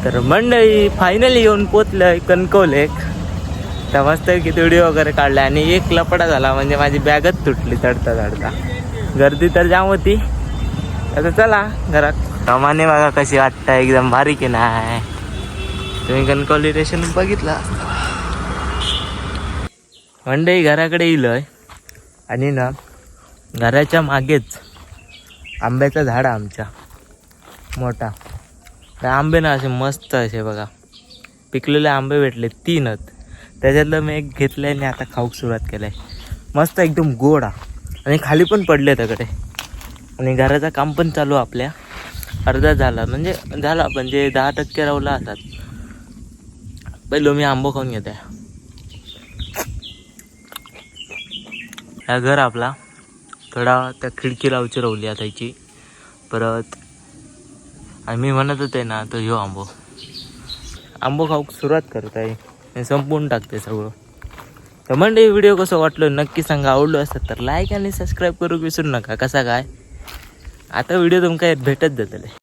तर मंडळी फायनली येऊन पोचलोय कणकवलेक. तर मस्त की व्हिडिओ वगैरे काढला आणि एक लपडा झाला म्हणजे माझी बॅगच तुटली चढता चढता. गर्दी तर जाम होती. आता चला घरात. कमाने बघा कशी वाटतं, एकदम भारी की नाही. तुम्ही कणकवली स्टेशन बघितला. मंडळी घराकडे येलोय आणि ना घराच्या मागेच आंब्याचं झाड आहे आमच्या मोठा. त्या आंबे ना असे मस्त असे बघा पिकलेले आंबे भेटले 3च. त्याच्यातलं मी एक घेतलंय आणि आता खाऊक सुरुवात केलंय. मस्त एकदम गोड आणि खाली पण पडले त्याकडे. आणि घराचं काम पण चालू आपल्या. अर्धा झाला म्हणजे 10% रावला असतात. पहिलं मी आंबो खाऊन घेते. हा घर आपला थोडा त्या खिडकी लावची रवली असायची. परत आणि मी म्हणत होते ना तो ह्यो आंबो खाऊक सुरुवात करत आहे. संपवून टाकते सगळं. तर म्हणजे व्हिडिओ कसं वाटलं नक्की सांगा. आवडलं असतं तर लाईक आणि सबस्क्राईब करू विसरू नका. कसा काय आता व्हिडिओ तुमका भेटत जातले.